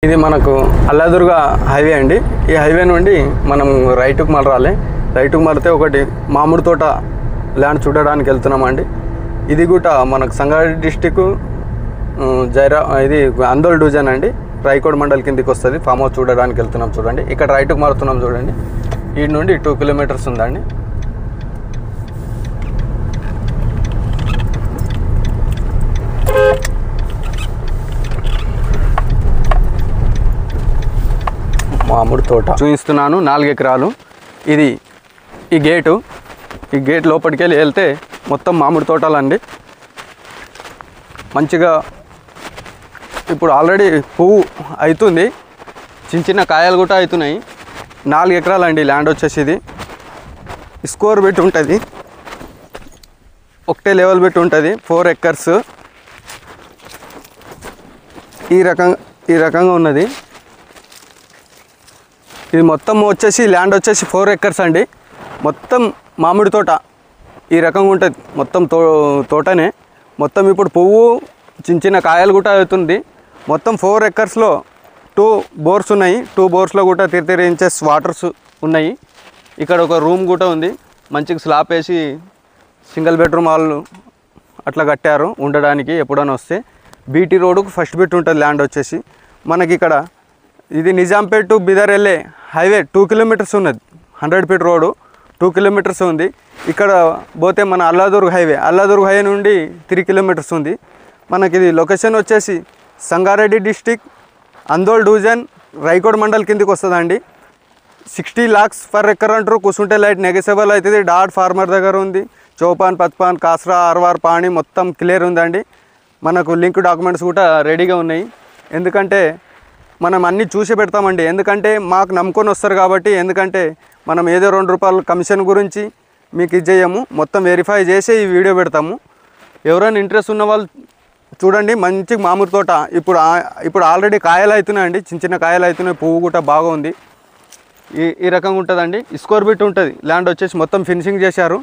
ఇది మనకు అల్లాదుర్గ హైవే అండి. ఈ హైవే నుండి మనం రైట్కు మళ్ళాలి. రైట్కు మారితే ఒకటి మామిడి తోట ల్యాండ్ చూడడానికి వెళ్తున్నామండి. ఇది కూడా మనకు సంగారెడ్డి డిస్టిక్ ఇది అందోల్ డివిజన్ అండి. రాయకోడ్ మండల్ కిందికి వస్తుంది. ఫామ్ హౌస్ చూడడానికి వెళ్తున్నాం. చూడండి ఇక్కడ రైట్కు మారుతున్నాం. చూడండి ఈ నుండి 2 కిలోమీటర్స్ ఉందండి. మామిడి తోట చూపిస్తున్నాను. 4 ఎకరాలు. ఇది ఈ గేట్ లోపలికి వెళ్తే మొత్తం మామిడి తోటలండి. మంచిగా ఇప్పుడు ఆల్రెడీ పువ్వు అవుతుంది. చిన్న కాయలు కూడా అవుతున్నాయి. 4 ఎకరాలు అండి ల్యాండ్ వచ్చేసి. ఇది స్కోర్ పెట్టి ఉంటుంది. ఒకటే లెవెల్ పెట్టి ఉంటుంది. 4 ఎకర్స్ ఈ రకంగా ఉన్నది. ఇది మొత్తం వచ్చేసి ల్యాండ్ వచ్చేసి 4 ఎకర్స్ అండి. మొత్తం మామిడి తోట ఈ రకంగా ఉంటుంది. మొత్తం తోటనే మొత్తం ఇప్పుడు పువ్వు చిన్న కాయలు కూడా అవుతుంది. మొత్తం 4 ఎకర్స్లో 2 బోర్స్ ఉన్నాయి. 2 బోర్స్లో కూడా 33 ఇంచెస్ వాటర్స్ ఉన్నాయి. ఇక్కడ ఒక రూమ్ కూడా ఉంది. మంచిగా స్లాబ్ వేసి సింగిల్ బెడ్రూమ్ హాల్ అట్లా కట్టారు ఉండడానికి. ఎప్పుడైనా వస్తే బీటీ రోడ్డుకు ఫస్ట్ బిట్ ఉంటుంది ల్యాండ్ వచ్చేసి. మనకి ఇక్కడ ఇది నిజాంపేట్ టు బిదర్ వెళ్ళే హైవే 2 కిలోమీటర్స్ ఉన్నది. 100 ఫీట్ రోడ్డు 2 కిలోమీటర్స్ ఉంది. ఇక్కడ పోతే మన అల్లాదుర్గ హైవే నుండి 3 కిలోమీటర్స్ ఉంది. మనకి ఇది లొకేషన్ వచ్చేసి సంగారెడ్డి డిస్టిక్ అందోల్ డివిజన్ రాయకోడ్ మండల్ కిందికి వస్తుందండి. 60 lakhs పర్ ఎకర్ అంటారు. కూర్చుంటే లైట్ నెగసబుల్ అవుతుంది. డాట్ ఫార్మర్ దగ్గర ఉంది. చౌపాన్ పచ్పాన్ కాస్రా ఆర్వార్ పాణి మొత్తం క్లియర్ ఉందండి. మనకు లింక్ డాక్యుమెంట్స్ కూడా రెడీగా ఉన్నాయి. ఎందుకంటే మనం అన్నీ చూసి పెడతామండి. ఎందుకంటే మాకు నమ్ముకొని వస్తారు కాబట్టి. ఎందుకంటే మనం ఏదో 2 రూపాయలు కమిషన్ గురించి మీకు ఇది చేయము. మొత్తం వెరిఫై చేసి ఈ వీడియో పెడతాము. ఎవరైనా ఇంట్రెస్ట్ ఉన్న వాళ్ళు చూడండి. మంచి మామిడి తోట ఇప్పుడు ఆల్రెడీ కాయలు అవుతున్నాయండి. చిన్న కాయలు అవుతున్నాయి. పువ్వు కూడా బాగా ఉంది. ఈ రకంగా ఉంటుందండి. స్కోర్ బిట్ ఉంటుంది. ల్యాండ్ వచ్చేసి మొత్తం ఫినిషింగ్ చేశారు.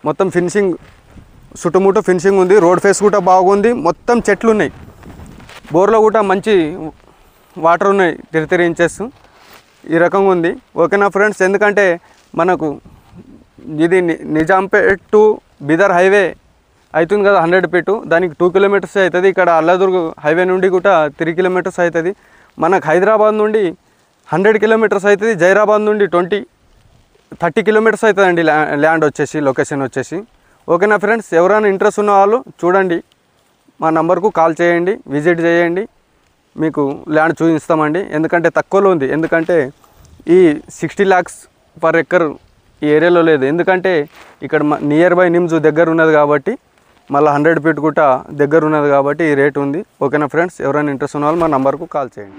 మొత్తం ఫినిషింగ్ చుట్టుముట్టు ఫినిషింగ్ ఉంది. రోడ్ ఫేస్ కూడా బాగుంది. మొత్తం చెట్లు ఉన్నాయి. బోర్లో కూడా మంచి వాటర్ ఉన్నాయి. 33 ఇంచెస్ ఈ రకంగా ఉంది. ఓకేనా ఫ్రెండ్స్. ఎందుకంటే మనకు ఇది నిజాంపేట్ టు బిదర్ హైవే అవుతుంది కదా 100 ఫీట్. దానికి 2 కిలోమీటర్స్ అవుతుంది. ఇక్కడ అల్లాదుర్గ హైవే నుండి కూడా 3 కిలోమీటర్స్ అవుతుంది. మనకు హైదరాబాద్ నుండి 100 కిలోమీటర్స్ అవుతుంది. జైరాబాద్ నుండి 30 కిలోమీటర్స్ అవుతుందండి ల్యాండ్ వచ్చేసి లొకేషన్ వచ్చేసి. ఓకేనా ఫ్రెండ్స్. ఎవరైనా ఇంట్రెస్ట్ ఉన్న వాళ్ళు చూడండి. మా నంబర్కు కాల్ చేయండి. విజిట్ చేయండి. మీకు ల్యాండ్ చూపిస్తామండి. ఎందుకంటే తక్కువలో ఉంది. ఎందుకంటే ఈ 60 lakhs పర్ ఎకర్ ఈ ఏరియాలో లేదు. ఎందుకంటే ఇక్కడ నియర్ బై నిమ్స్ దగ్గర ఉన్నది కాబట్టి, మళ్ళీ 100 ఫీట్ కూడా దగ్గర ఉన్నది కాబట్టి ఈ రేట్ ఉంది. ఓకేనా ఫ్రెండ్స్. ఎవరైనా ఇంట్రెస్ట్ ఉన్న వాళ్ళు మా నంబర్కు కాల్ చేయండి.